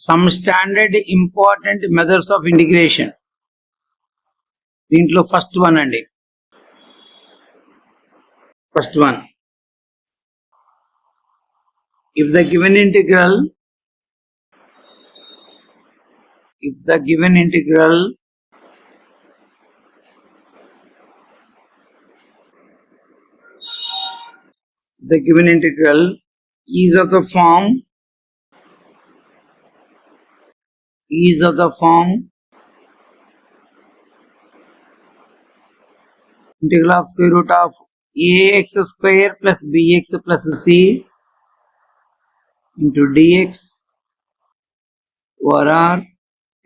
some standard important methods of integration. దీంట్లో first one అండి. First one, if the given integral the given integral is of the form integral of square root of ax square plus bx plus c into dx over r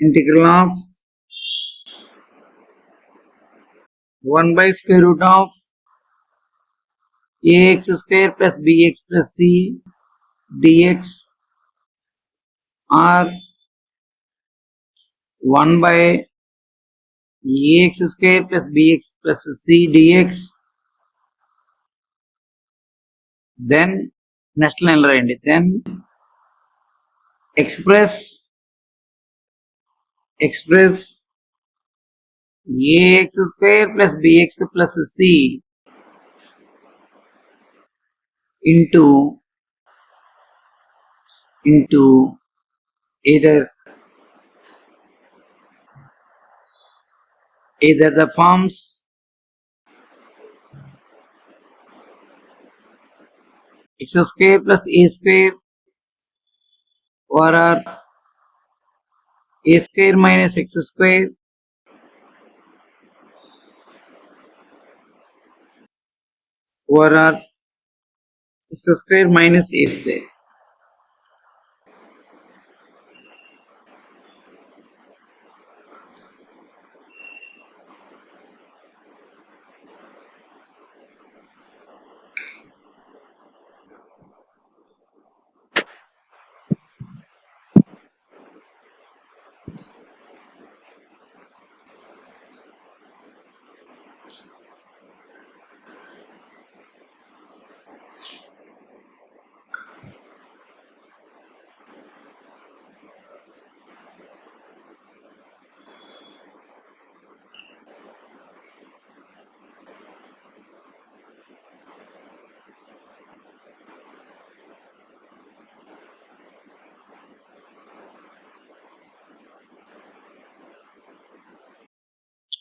integral of 1 by square root of ax square plus bx plus c dx or 1 by ax square plus bx plus c dx. Then next line రాయండి. Then express ax square plus bx plus c into either the forms x square plus a square or a square minus x square or x square minus a square.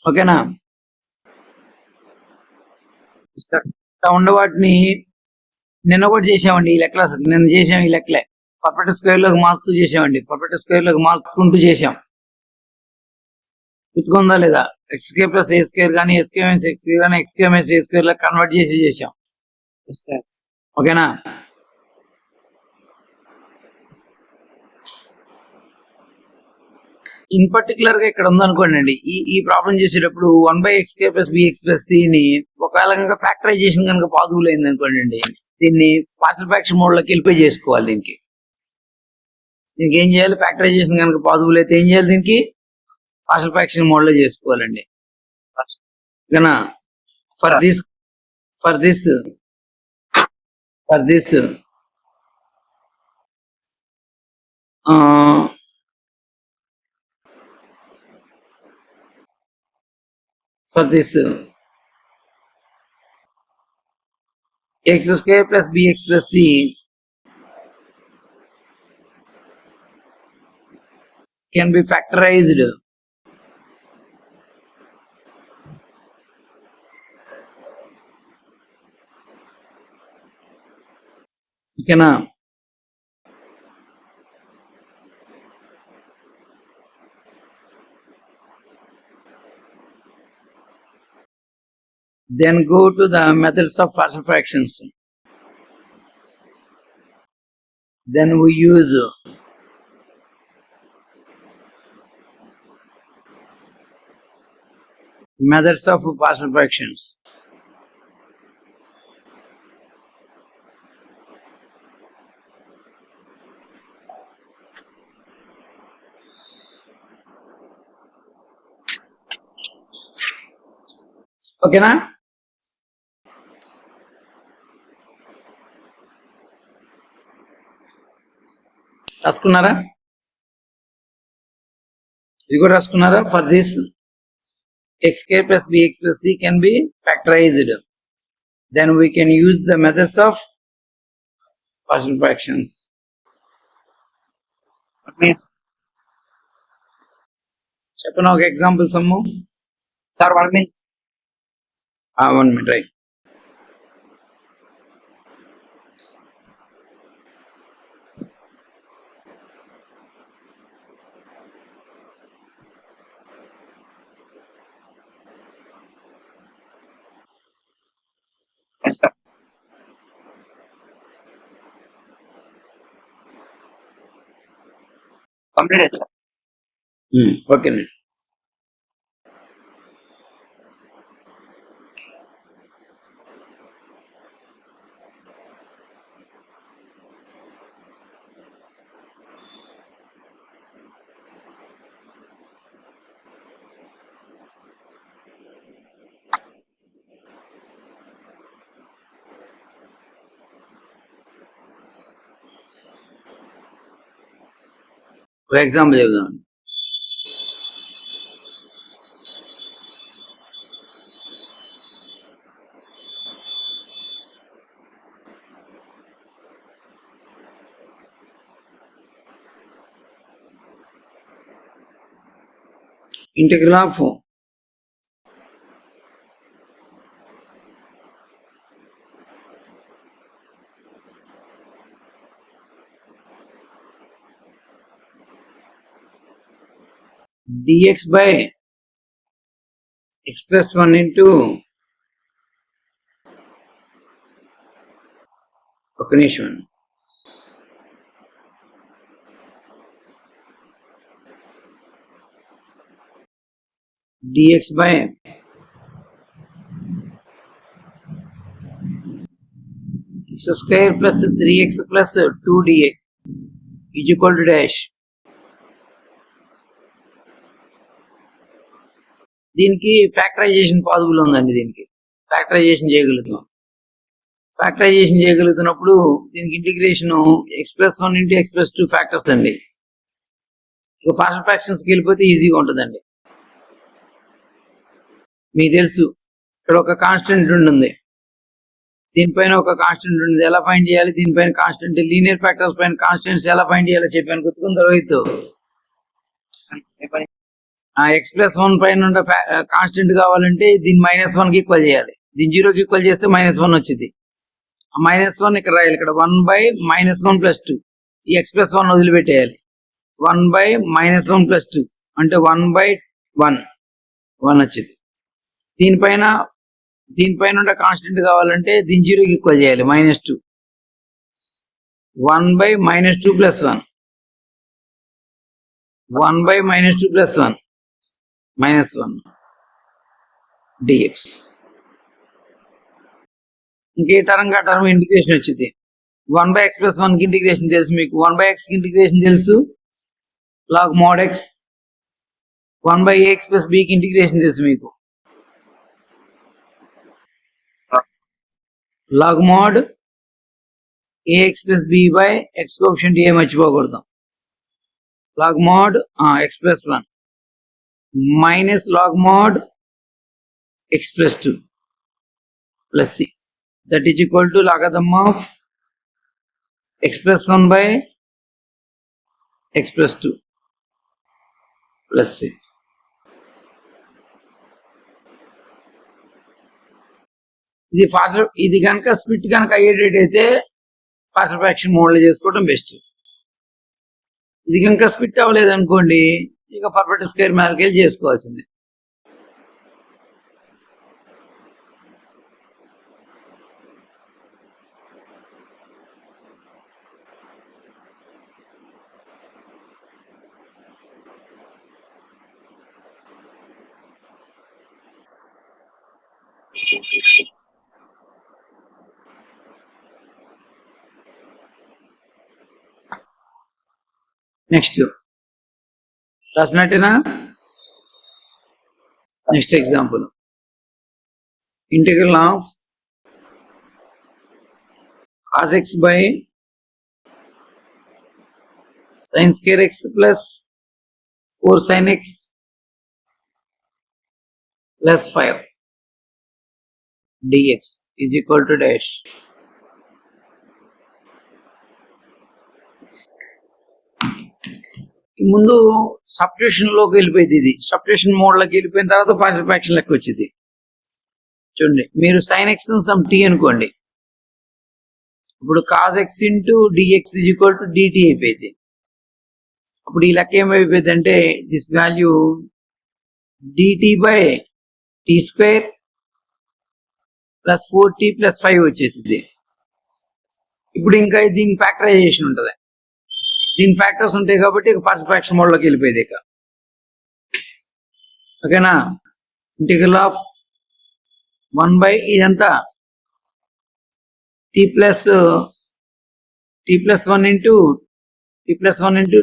ఓకేనా? ఉండే వాటిని నిన్న కూడా చేసామండి. ఈ లెక్కలు నిన్న చేసాం. ఈ లెక్కలే పర్ఫెక్ట్ స్క్వేర్లోకి మార్చుతూ చేసామండి. పర్ఫెక్ట్ స్క్వేర్లోకి మార్చుకుంటూ చేసాం. గుర్తుకుందా లేదా? X square plus a square కానీ X square minus X square కానీ ఎక్స్ స్క్వేర్ మైనస్ ఏ స్క్వేర్ లా కన్వర్ట్ చేసి చేసాం. ఓకేనా? ఇన్ పర్టికులర్ గా ఇక్కడ ఉందనుకోండి అండి, ఈ ప్రాబ్లం చేసేటప్పుడు 1 by x square plus bx plus c ని ఒకవేళ కనుక ఫ్యాక్టరైజేషన్ కనుక పాసిబుల్ అయింది అనుకోండి అండి, దీన్ని పార్షల్ ఫ్రాక్షన్ మోడ్ లోకి వెళ్ళిపోయి చేసుకోవాలి. దీనికి ఏం చేయాలి? ఫ్యాక్టరైజేషన్ కనుక పాసిబుల్ అయితే ఏం చేయాలి? దీనికి పార్షల్ ఫ్రాక్షన్ మోడ్ లో చేసుకోవాలండి. ఓకేనా? For this x square plus bx plus c can be factorized ఓకేనా? Then go to the methods of partial fractions. Then we use methods of partial fractions. ఓకేనా? రాసుకున్నారా? ఇది కూడా రాసుకున్నారా? For this x square plus bx plus c can be factorized. Then we can use the methods of partial fractions. చెప్పండి ఒక example sum. Sir 1 minute. 1 minute, right. Yes, sir. Completed, sir. Okay అండి. ఒక example చెబుదామండి. Integral of dx by x plus 1 into ఒక నిమిషం అండి. dx by x square plus 3x plus 2dA is equal to dash. దీనికి factorisation possible ఉందండి. దీనికి factorisation చేయగలుగుతున్నప్పుడు దీనికి integration X plus 1 into X plus 2 factors అండి. ఇక పార్షల్ ఫ్రాక్షన్స్కి వెళ్ళిపోతే ఈజీగా ఉంటుందండి. మీకు తెలుసు ఇక్కడ ఒక కాన్స్టెంట్ ఉంటుంది, దీనిపైన ఒక కాన్స్టెంట్ ఉంటుంది. ఎలా ఫైండ్ చేయాలి? దీనిపైన కాన్స్టెంట్, లీనియర్ ఫ్యాక్టర్స్ పైన కాన్స్టెంట్స్ ఎలా ఫైండ్ చేయాలో చెప్పాను గుర్తుకుందా రోహిత్? ఎక్స్ ప్లస్ 1 పైన కాన్స్టెంట్ కావాలంటే దీన్ని -1కి ఈక్వల్ చేయాలి. దీన్ని 0కి ఈక్వల్ చేస్తే -1 వచ్చింది. -1 ఇక్కడ రాయాలి. ఇక్కడ 1 by -1 plus 2. ఈ ఎక్స్ ప్లస్ 1 వదిలిపెట్టేయాలి. 1 by -1 plus 2 అంటే 1 by 1 వచ్చింది. దీనిపైన కాన్స్టెంట్ కావాలంటే దీన్ని 0కి ఈక్వల్ చేయాలి. -2. 1 by -2 plus 1. 1 by -2 plus 1 -1 dx. ఇంకే టర్మ్ ఇంటిగ్రేషన్ వచ్చింది. 1 by x plus 1 కి ఇంటిగ్రేషన్ తెలుసు మీకు. 1 by x కి ఇంటిగ్రేషన్ తెలుసు, log mod x. 1 by ax plus b కి ఇంటిగ్రేషన్ తెలుసు మీకు, log mod ax plus b by x coefficient a మర్చిపోకూడదు. log mod x plus 1 minus log mod x plus 2 plus c, that is equal to logarithm of x plus 1 by x plus 2 plus c. ఇది కనుక split కనుక అయ్యేటట్టయితే partial fraction mode లో చేసుకోవడం best. ఇది కనుక split అవ్వలేదు అనుకోండి, ఇక పర్ఫెక్ట్ స్క్వేర్ మీదకి వెళ్ళి చేసుకోవాల్సిందే. నెక్స్ట్ రాసినట్టేనా? Next example, integral of cos x by sin square x plus 4 sin x plus 5 dx is equal to dash. ఈ ముందు సబ్స్టిట్యూషన్ లోకి వెళ్ళిపోయింది, ఇది సబ్స్టిట్యూషన్ మోడ్ లోకి వెళ్ళిపోయిన తర్వాత పార్షియల్ ఫ్రాక్షన్ లెక్క వచ్చింది. చూడండి, మీరు sin x సమ్ t అనుకోండి, ఇప్పుడు cos x into dx is equal to dt అయిపోయింది. అప్పుడు ఈ లెక్క ఏమైపోయింది అంటే this value dt by t square plus 4t plus 5 వచ్చేసింది. ఇప్పుడు ఇంకా దీని ఫ్యాక్టరైజేషన్ ఉంటుంది, దీని ఫ్యాక్టర్స్ ఉంటాయి కాబట్టి ఇక ఫస్ట్ ఫ్రాక్షన్ మోడ్లోకి వెళ్ళిపోయేది ఇక. ఓకేనా, ఇంటిగ్రల్ ఆఫ్ 1 బై ఇదంతా t plus 1 into t plus 1 into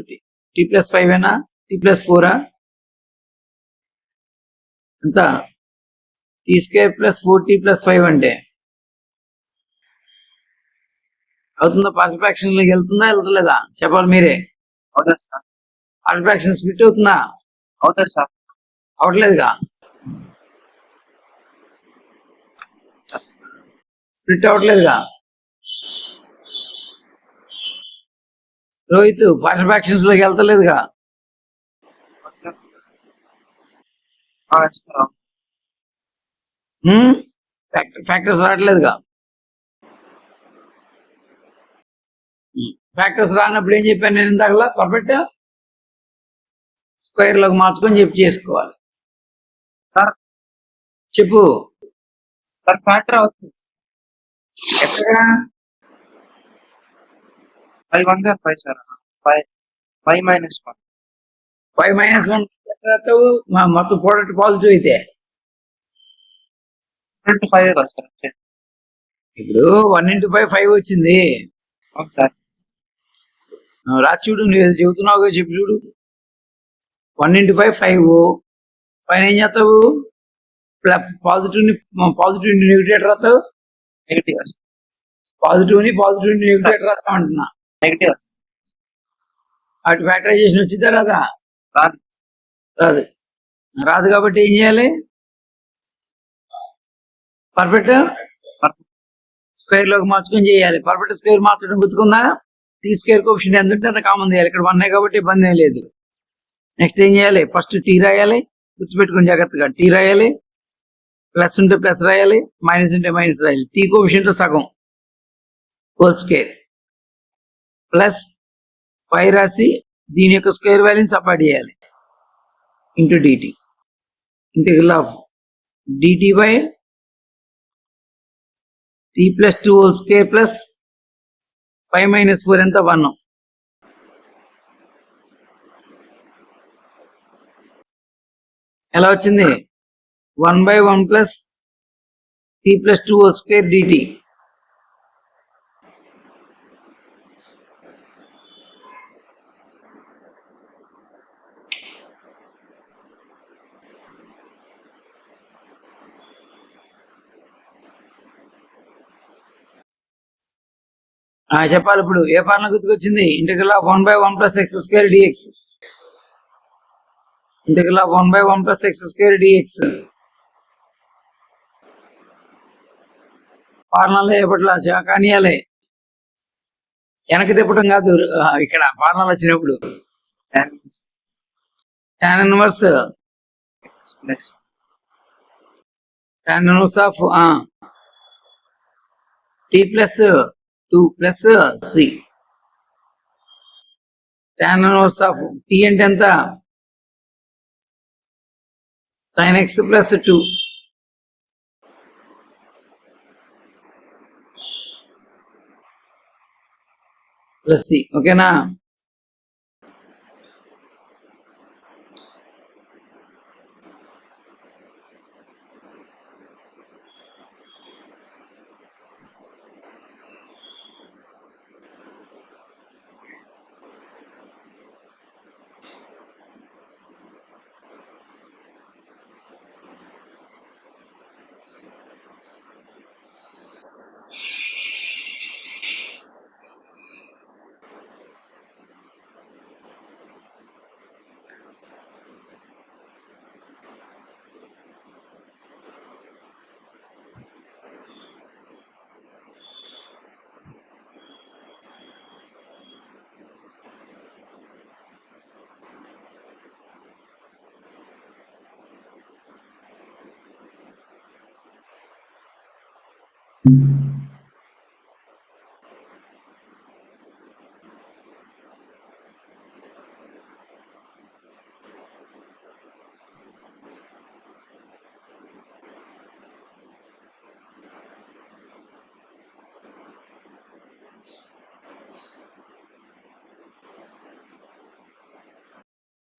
t plus 5 అయినా టీ ప్లస్ 4 అంతా tea square plus 4t plus 5 అంటే అవుతుందా? పార్షియల్ ఫ్రాక్షన్ లోకి వెళ్తుందా వెళ్తలేదా చెప్పాలి మీరే. అవుతుంది సార్. పార్షియల్ ఫ్రాక్షన్ స్ప్లిట్ అవుతుందా? అవుతుంది సార్. అవట్లేదుగా, స్ప్లిట్ అవ్వట్లేదుగా. రోహిత్ పార్షియల్ ఫ్రాక్షన్స్ లోకి వెళ్తలేదుగా. ఫ్యాక్టర్స్ రావట్లేదుగా. ఫ్యాక్టర్స్ రానప్పుడు ఏం చెప్పాను నేను ఇందాకలా, పర్ఫెక్ట్ స్క్వేర్ లోకి మార్చుకొని చేసుకోవాలి. సార్ చెప్పు సార్, ఫ్యాక్టర్ అవుతుంది. ఎక్కడ 5 1 సార్, 5 సార్, 5 minus 1. 5 minus 1 మొత్తం ప్రోడక్ట్ పాజిటివ్ అయితే 5 కదా సార్. ఇప్పుడు 1 into 5 5 వచ్చింది. అవును సార్. రా చూడు, నువ్వు చెబుతున్నావు చెప్పు చూడు. 1 into 5 5, 5 ఏం చేస్తావు? పాజిటివ్ ఇంటూ నెగిటివ్ రాస్తావు. నెగిటివ్ పాజిటివ్ ఇంటూ నెగిటివ్ రాస్తావు అంటున్నా. నెగిటివ్ అటు ఫ్యాక్టరైజేషన్ వచ్చిందా రాదా? రాదు. రాదు కాబట్టి ఏం చేయాలి? పర్ఫెక్ట్ స్క్వేర్ లోకి మార్చుకొని చేయాలి. పర్ఫెక్ట్ స్క్వేర్ మార్చడం గుర్తుకుందా? టీ స్క్వేర్ కోఎఫిషియంట్ ఎంత ఉంటే అంత కామన్ చేయాలి. ఇక్కడ 1 కాబట్టి ఇబ్బంది ఏం లేదు. నెక్స్ట్ ఏం చేయాలి? ఫస్ట్ టీ రాయాలి, గుర్తుపెట్టుకుని జాగ్రత్తగా. టీ రాయాలి, ప్లస్ ఉంటే ప్లస్ రాయాలి, మైనస్ ఉంటే మైనస్ రాయాలి. టీ కోఎఫిషియంట్ సగం హోల్ స్క్వేర్ ప్లస్ 5 రాసి దీని యొక్క స్క్వేర్ వాల్యూని సపరేట్ చేయాలి into dt. Integral of dt by t plus 2 whole square plus 5 minus 4 ఎంత? 1. ఎలా వచ్చింది? 1 by 1 plus t plus 2 whole square dt. చెప్పాలి. ఇప్పుడు ఏ ఫార్ములా గుర్తుకొచ్చింది? Integral of 1 by 1 plus x square dx. Integral of 1 by 1 plus x square dx. Formula ఎప్పట్లా కానీయాలి, వెనక్కి తిప్పటం కాదు. ఇక్కడ ఫార్ములా వచ్చినప్పుడు tan inverse of t plus 2 plus c. tan inverse of t అంటే ఎంత? sin x plus 2 plus c. ఓకేనా?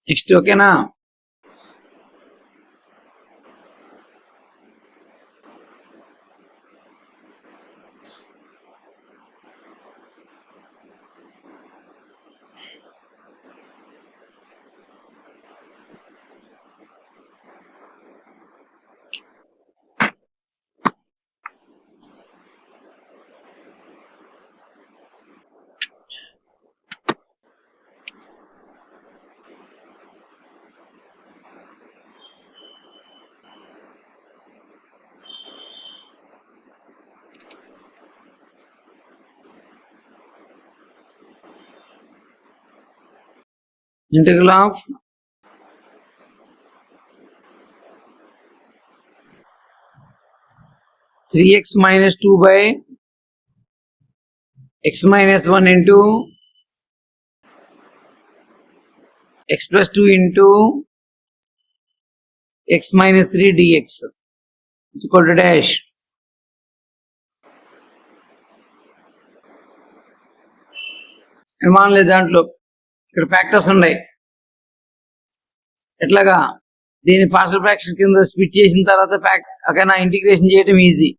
నెక్స్ట్ ఓకేనా? Integral of three X minus two by x minus one into x plus 2 into x minus 3 dx equal to dash. అనుమానం లేదు దాంట్లో. ఇక్కడ factors ఉన్నాయి. ఎట్లాగా దీన్ని పార్షల్ ఫ్రాక్షన్ కింద స్ప్లిట్ చేసిన తర్వాత ఓకేనా ఇంటిగ్రేషన్ చేయడం ఈజీ.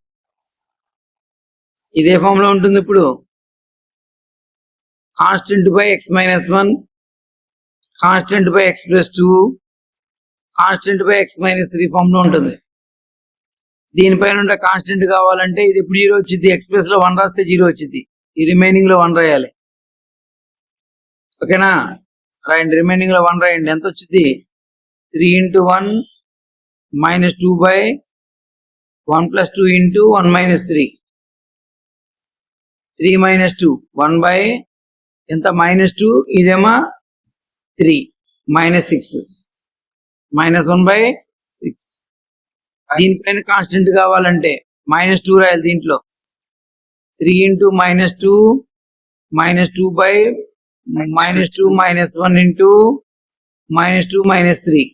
ఇదే ఫామ్ లో ఉంటుంది. ఇప్పుడు constant by x minus one, constant by x plus two, constant by x minus three form లో ఉంటుంది. దీనిపైన ఉండే కాన్స్టెంట్ కావాలంటే ఇది ఇప్పుడు 0 వచ్చింది. ఎక్స్ ప్లస్ లో 1 రాస్తే 0 వచ్చింది. ఈ రిమైనింగ్ లో 1 రాయాలి. ఓకేనా? రాయండి. రిమైనింగ్ లో 1 రాయండి. ఎంత వచ్చింది? 3 into 1 minus 2 by 1 plus 2 into 1 minus 3. 3 minus 2 1 by ఎంత మైనస్ 2, ఇదేమో 3 minus 6 minus 1 by 6. దీనిపైన కాన్స్టెంట్ కావాలంటే -2 రాయాలి. దీంట్లో 3 into -2 -2 by -2 -1 into -2 -3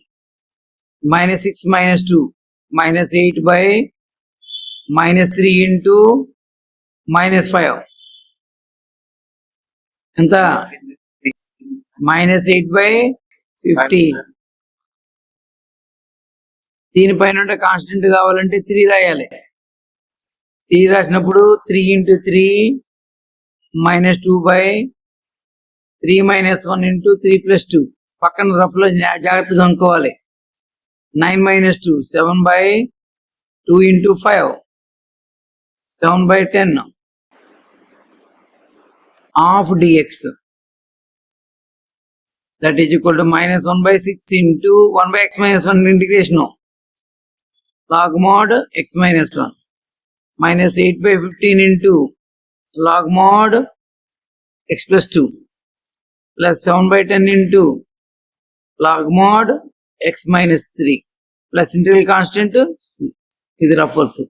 -6 -2 -8 by -3 into -5 ఎంత? -8 by 15. దీనిపైన ఉంటే కాన్స్టెంట్ కావాలంటే 3 రాయాలి. 3 రాసినప్పుడు 3 into 3 -2 by 3 -1 into 3 plus 2 పక్కన రఫ్ లో జాగ్రత్తగా అనుకోవాలి. 9 minus 2 7 by 2 into 5 7 by 10 of dx that is equal to -1 by 6 into 1 by x minus 1 integration log mod x minus 1 minus 8 by 15 into log mod x plus 2 plus 7 by 10 into log mod x minus 3 plus integral constant c. ఇది rough work.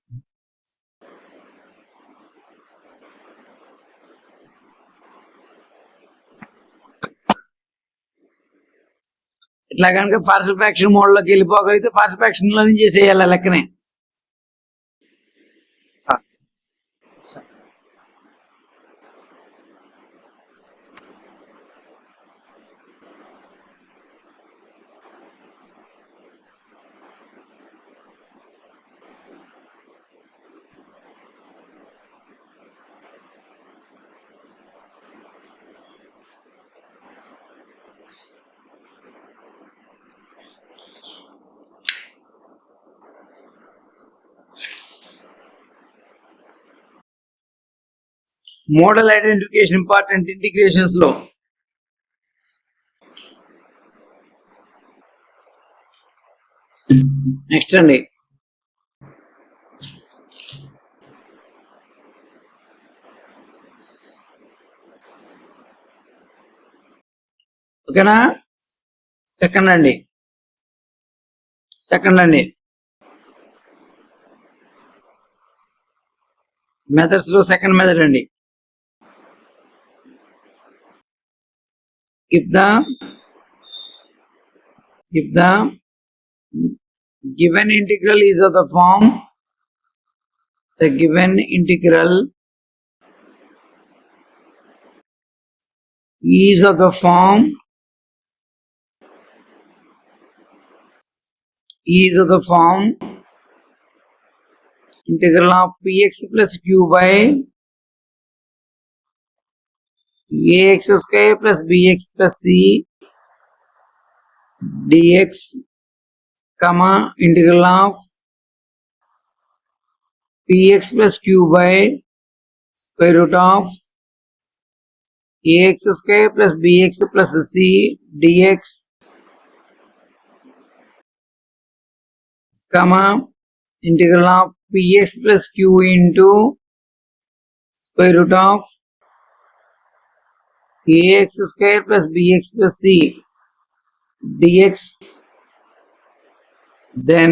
ఇట్లా కనుక partial fraction mode లోకి వెళ్ళిపోగలిగితే partial fraction లో నుంచి చేసేయాలి లెక్కనే. Model identification important integrations లో. Next అండి, ఓకేనా? సెకండ్ అండి మెథడ్స్ లో సెకండ్ మెథడ్ అండి. if the given integral is of the form the given integral is of the form integral of px plus q by ax square plus bx plus c dx comma integral of px plus q by square root of ax square plus bx plus c dx comma integral of px plus q into square root of ax square plus bx plus c dx. Then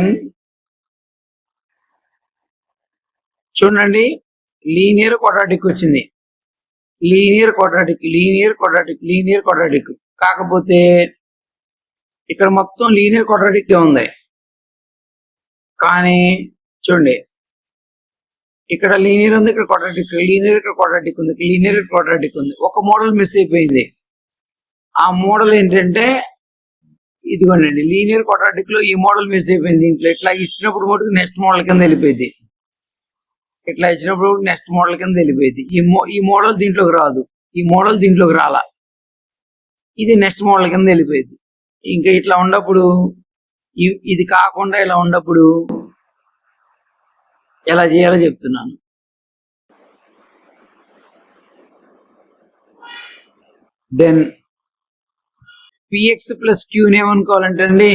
చూడండి, linear quadratic వచ్చింది. Linear quadratic కాకపోతే ఇక్కడ మొత్తం linear quadratic ఉంది. కానీ చూడండి, ఇక్కడ linear ఉంది, ఇక్కడ క్వాడ్రాటిక్, లీనియర్ క్వాడ్రాటిక్ ఉంది. ఒక మోడల్ మిస్ అయిపోయింది. ఆ మోడల్ ఏంటంటే ఇదిగోండి, లీనియర్ క్వాడ్రాటిక్ లో ఈ మోడల్ మిస్ అయిపోయింది. దీంట్లో ఇట్లా ఇచ్చినప్పుడు మటుకు నెక్స్ట్ మోడల్ కింద వెళ్ళిపోయింది. ఈ మోడల్ దీంట్లోకి రాదు, ఈ మోడల్ దీంట్లోకి రాలా, ఇది నెక్స్ట్ మోడల్ కింద వెళ్ళిపోయింది. ఇంకా ఇట్లా ఉన్నప్పుడు ఇది కాకుండా ఇలా ఉన్నప్పుడు ఎలా చేయాలో చెప్తున్నాను. దెన్ పిఎక్స్ ప్లస్ క్యూని ఏమనుకోవాలంటే అండి,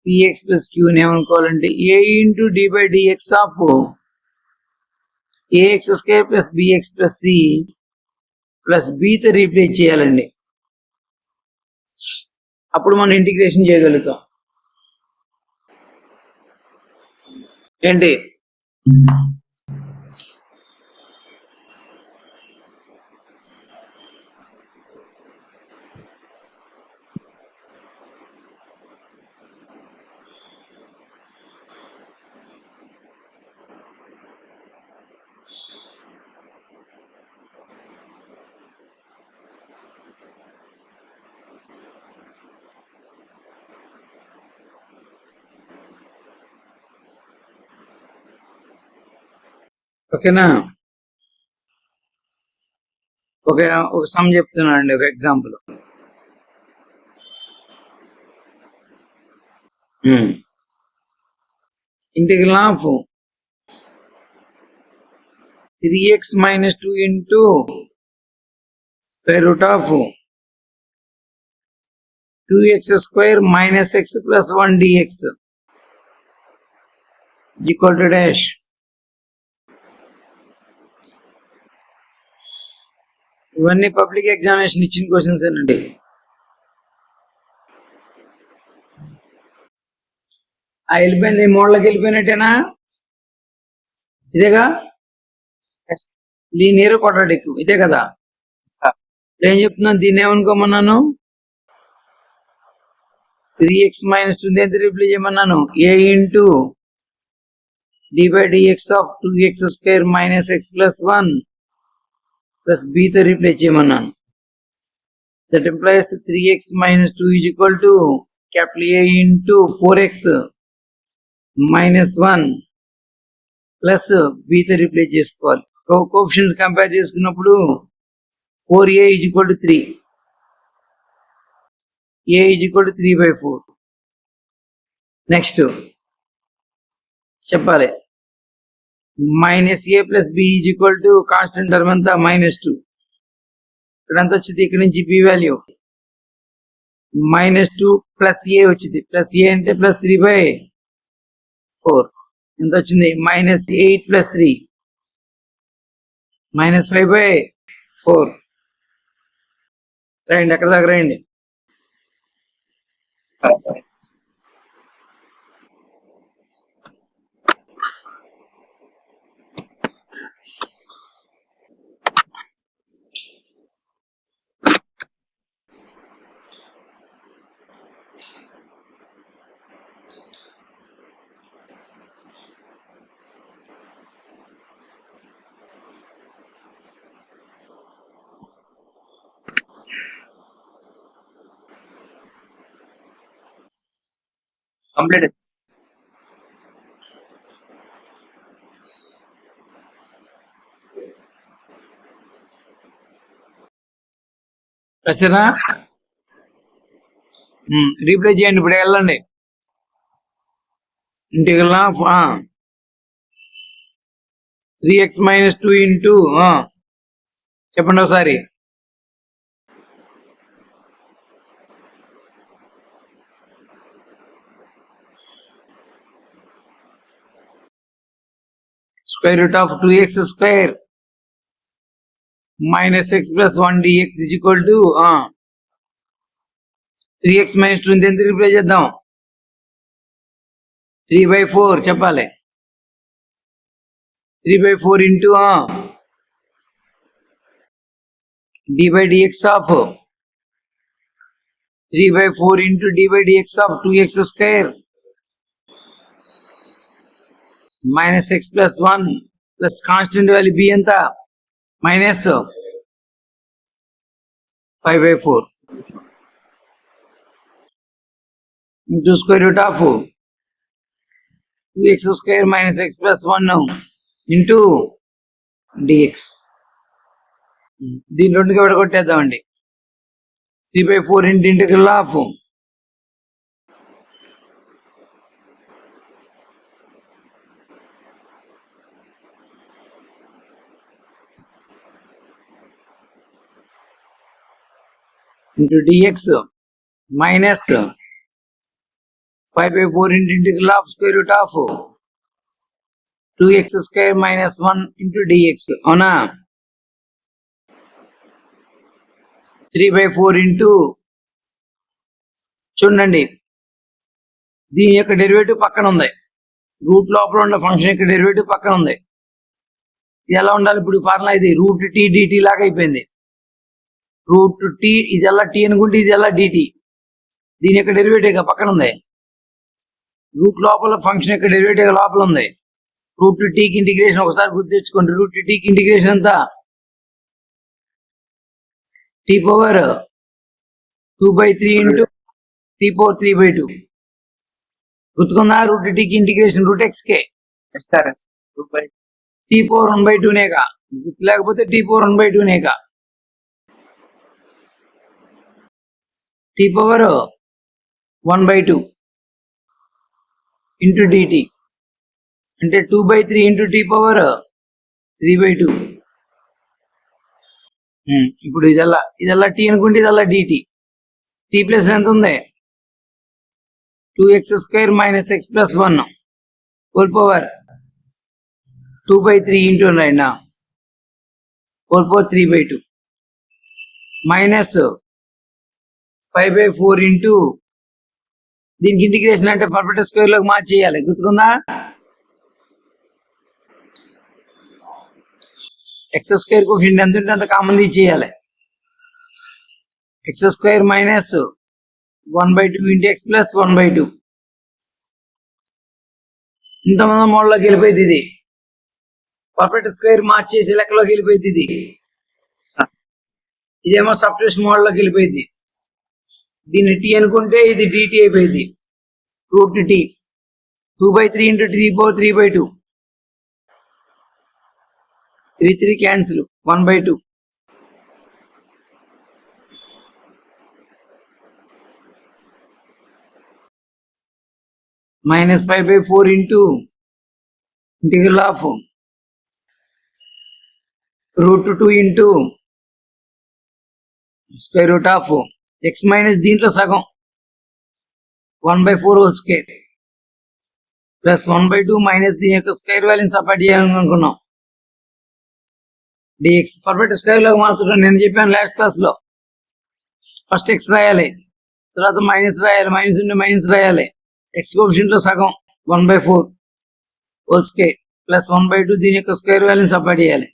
px plus q ఏమనుకోవాలంటే a into d by dx of ax square plus bx plus c plus b తో రీప్లేస్ చేయాలండి. అప్పుడు మనం ఇంటిగ్రేషన్ చేయగలుగుతాం. ఏంటి ఓకేనా? ఒక సమ్ చెప్తున్నాను అండి, ఒక example. Integral of 3x minus 2 into square root of 2x square minus x plus 1 dx equal to dash. ఇవన్నీ పబ్లిక్ ఎగ్జామినేషన్ ఇచ్చిన క్వశ్చన్స్ అండి. వెళ్ళిపోయింది, ఈ మోడల్కి వెళ్ళిపోయినట్టేనా? ఇదేగా లీనియర్ క్వాడ్రాటిక్, ఇదే కదా. ఏం చెప్తున్నాను, దీన్ని ఏమనుకోమన్నాను? 3x minus 2 ఎంత replace చేయమన్నాను? a into d by dx of 2x square minus x plus 1 plus b తో రీప్లేస్ చేయమన్నాను. That implies 3x minus 2 is equal to capital A into 4x minus 1 plus b తో replace చేసుకోవాలి. Coefficients compare చేసుకున్నప్పుడు 4a is equal to 3, a is equal to 3/4. Next చెప్పాలి, minus a plus b is equal to constant term అంతా -2. ఇక్కడ ఎంత వచ్చింది, ఇక్కడ నుంచి బి వాల్యూ -2 ప్లస్ ఏ వచ్చింది. ప్లస్ ఏ అంటే ప్లస్ 3/4. ఎంత వచ్చింది? -8 ప్లస్ 3 -5/4. రండి, అక్కడ దాకా రండి. కంప్లీట్. రాసారా? రీప్లే చేయండి. ఇప్పుడు వెళ్ళండి. ఇంటికల్ ఆఫ్ 3x - 2 ఇంటూ చెప్పండి ఒకసారి. Square root of 2x square minus x plus 1 dx is equal to 3x minus 2 ఎంత రిప్లై చేద్దాం. 3/4 చెప్పాలి. 3/4 into d by dx of 3/4 into d by dx of 2x square minus x plus 1 plus constant value b ఎంత minus 5/4 into square root of 2x square minus x plus 1 into dx. దీని రెండుగా విడగొట్టేద్దామండి. 3/4 into integral of into dx minus 5/4 into integral of square root of 2x square minus 1 into dx. అవునా? 3/4 into చూడండి, దీని యొక్క derivative పక్కన ఉంది. Route లోపల ఉన్న ఫంక్షన్ యొక్క డెరివేటివ్ పక్కన ఉంది. ఎలా ఉండాలి ఇప్పుడు? ఫార్ములా ఇది రూట్ టీ డిటి లాగా అయిపోయింది. రూట్ టీ ఇది ఎలా టీ అనుకుంటే ఇది ఎలా డిటి. దీని యొక్క డెరివేటివ్ పక్కన ఉంది. రూట్ లోపల ఫంక్షన్ యొక్క డెరివేటివ్ లోపల ఉంది. రూట్ టీకి ఇంటిగ్రేషన్ ఒకసారి గుర్తు తెచ్చుకోండి. రూట్ టీకి ఇంటిగ్రేషన్ ఎంత? T power 2/3 into t power 3/2 గుర్తుకుందా? రూట్ టీకి ఇంటిగ్రేషన్ రూట్ ఎక్స్కే టీ పవర్ 1/2నేగా. గుర్తు లేకపోతే టీ పవర్ 1/2నేగా. టీ పవర్ 1/2 ఇంటూ డిటి అంటే 2/3 ఇంటూ టీ పవర్ 3/2. ఇప్పుడు ఇదల్లా టీ అనుకుంటే ఇదల్లా డిటి. టీ ప్లస్ ఎంత ఉంది? 2x square minus x plus 1 whole power 2/3 into 9 whole power 3/2 minus 5/4 into దీనికి ఇంటిగ్రేషన్ అంటే పర్ఫెక్ట్ స్క్వేర్ లోకి మార్చేయాలి. గుర్తుకుందా? ఎక్స్ స్క్వేర్ కోఎఫిషియంట్ ఎంత ఉంటే అంత కామన్ తీసేయాలి. X square minus 1/2 into X plus 1/2 ఇంతమంది మోడ్లోకి వెళ్ళిపోయింది. ఇది పర్ఫెక్ట్ స్క్వేర్ మార్చేసి లెక్కలోకి వెళ్ళిపోయింది. ఇదేమో సబ్స్టిట్యూషన్ మోడ్లోకి వెళ్ళిపోయింది. దీన్ని టీ అనుకుంటే ఇది డిటి అయిపోయింది. Root t 2/3 into t power 3/2 3 cancel 1/2 minus 5/4 into integral of root 2 into square root of x minus దీంట్లో సగం 1/4 whole square plus 1/2 మైనస్ దీని యొక్క స్క్వేర్ వాల్యూని సపరేట్ చేయాలనుకున్నాం. dx పర్ఫెక్ట్ స్క్వేర్ లోకి మార్చడం నేను చెప్పాను లాస్ట్ క్లాస్ లో. ఫస్ట్ x రాయాలి, తర్వాత మైనస్ రాయాలి, మైనస్ ఉంటే మైనస్ రాయాలి. x కోఎఫిషియంట్ లో సగం 1/4 హోల్ స్క్వేర్ ప్లస్ 1/2 దీని యొక్క స్క్వేర్ వాల్యూని సపరేట్ చేయాలి.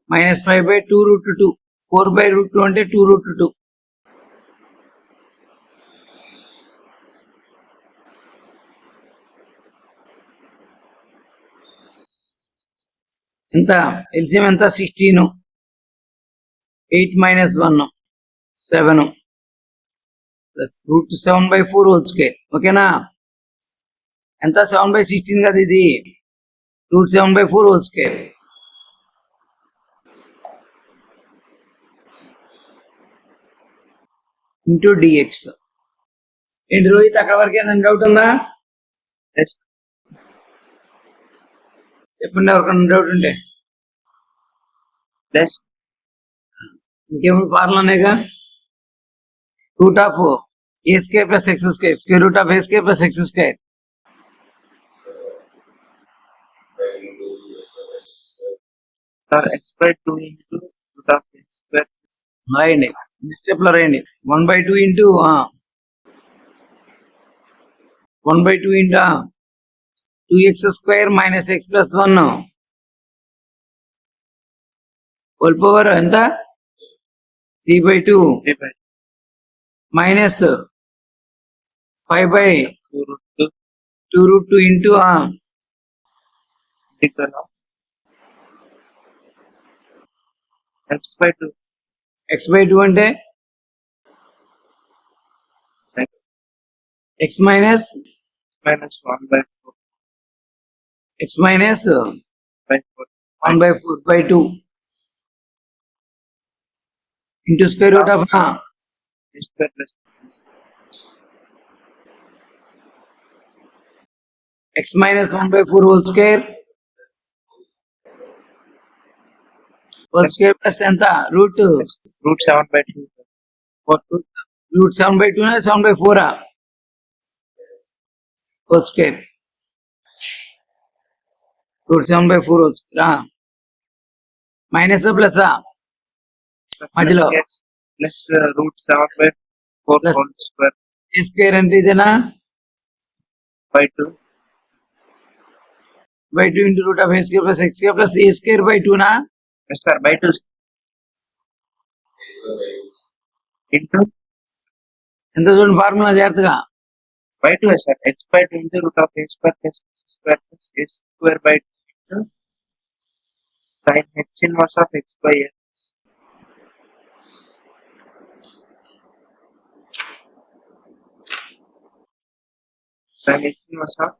minus 5/2 root 2 4/√2 అంటే 2√2 ఎంత ఎల్సిఎం ఎంత 16, 8 minus 1 7 plus root 7/4 whole square. ఓకేనా? ఎంత 7/16 కదా ఇది, root 7/4 whole square into dx. ఏంటి రోహిత్, అక్కడ వరకు ఏదైనా డౌట్ ఉందా? ఎస్ చెప్పండి ఎవరికైనా డౌట్ ఉంటే. ప్లస్ ఇంకేముంది, ఫార్ములానేగా, root of a square plus x square, square root of a square plus x square. Sir x/2 into root of x square రాయండి, నెక్స్ట్ స్టెప్ లో రాయండి. 1/2 into 1/2 into 2x square minus x plus 1 whole power ఎంత 3/2 3/2 minus 5/2 root root 2 into integral of x/2 x/2 అంటే x x minus minus 1/4 x minus by 4 1/4/2 into square root of x square plus x minus 1/4 whole square plus ఎంత root root 7/2 root 7/2 7/4 whole square, root 7/4 whole square minus plus మధ్యలో plus root 7/4 Plus. whole square a square అంటే ఇదేనా by 2 2 into root of a square plus x square plus a square by 2 నా yes sir by 2 into ఎంత చూడండి formula జాగ్రత్తగా. by 2 yes sir x/2 into root of x square plus x square plus a square by 2 into sin h inverse of x by x sin h inverse of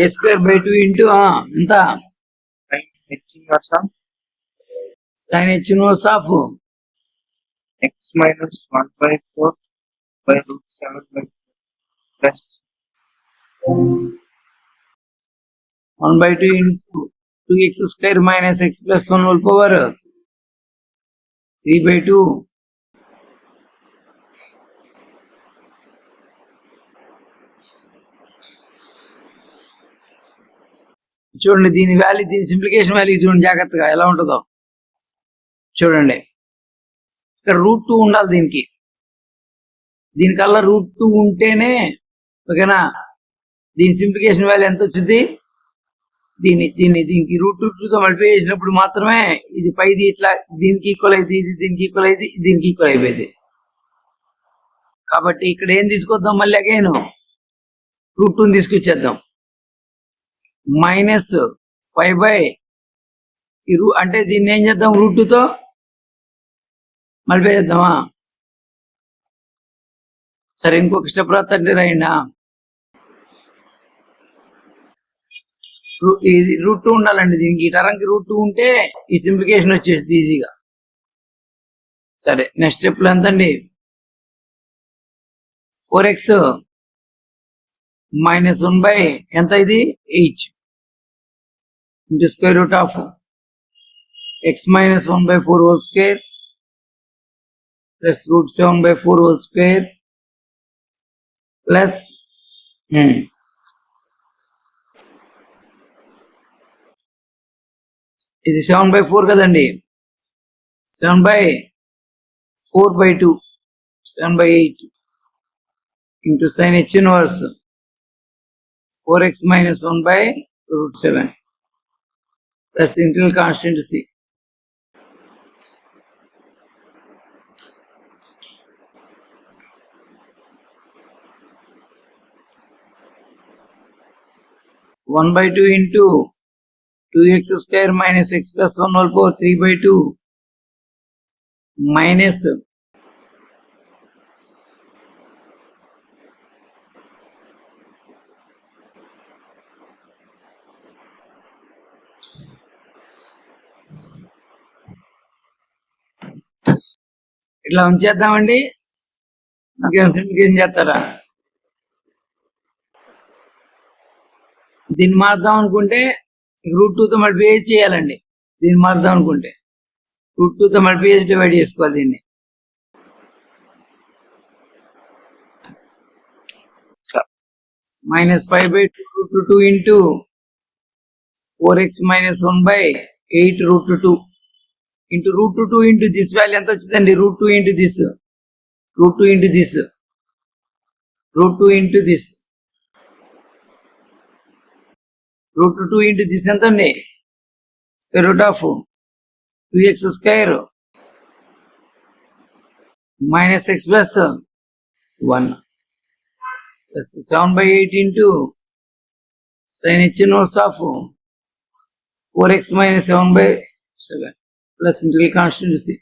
a square by 2 into ఎంత sin h inverse of sin h inverse of x minus 1/4 by root 7/4 plus 1/2 into 2x square minus x plus 1 whole power 3/2 చూడండి దీని value, దీని సింప్లికేషన్ value చూడండి జాగ్రత్తగా ఎలా ఉంటుందో చూడండి. ఇక్కడ రూట్ 2 ఉండాలి దీనికి, దీనికల్లా రూట్ 2 ఉంటేనే ఓకేనా. దీని సింప్లికేషన్ వాల్యూ ఎంత వచ్చింది, దీనికి రూట్ 2తో మల్టిప్లై చేసినప్పుడు మాత్రమే ఇది పైది ఇట్లా దీనికి ఈక్వల్ అయింది, ఇది దీనికి ఈక్వల్ అయింది, దీనికి ఈక్వల్ అయిపోయింది. కాబట్టి ఇక్కడ ఏం తీసుకొద్దాం, మళ్ళీ అగైన్ రూట్ 2 తీసుకొచ్చేద్దాం. మైనస్ 5/, అంటే దీన్ని ఏం చేద్దాం, రూట్ 2తో మల్టిప్లై చేద్దామా. సరే ఇంకొక స్టెప్ రాత్తండి రాయండి. ఇది రూట్ 2 ఉండాలండి దీనికి, ఈ టర్మ్కి రూట్ 2 ఉంటే ఈ సింప్లికేషన్ వచ్చేసింది ఈజీగా. సరే నెక్స్ట్ స్టెప్ లో ఎంతండి, 4x మైనస్ 1 ఎంత ఇది 8 into square root of x minus 1/4 whole square plus root 7/4 whole square plus ఇది 7/4 కదండి, 7/4/2 7/8 into sin h inverse 4x minus 1/√7 that's the integral constant C. 1/2 into 2x square minus x plus 1 whole power 3/2 minus ఇట్లా ఉంచేద్దామండి. ఇంకేం చేస్తారా? దీన్ని మారుదాం అనుకుంటే √2తో మళ్ళీ వేసి చేయాలండి. దీన్ని మారుదాం అనుకుంటే √2తో మళ్ళీ వేసి డివైడ్ చేసుకోవాలి దీన్ని. -5/2 into 4x minus 1/8 √2 into √2 into this value ఎంత వచ్చిందండి? √2 into this √2 into this √2 into this √2 into this ఎంత అండి? Square root of 2x square minus x plus 1 plus 7/8 into sin h inverse of 4x minus 7/7 plus integral constancy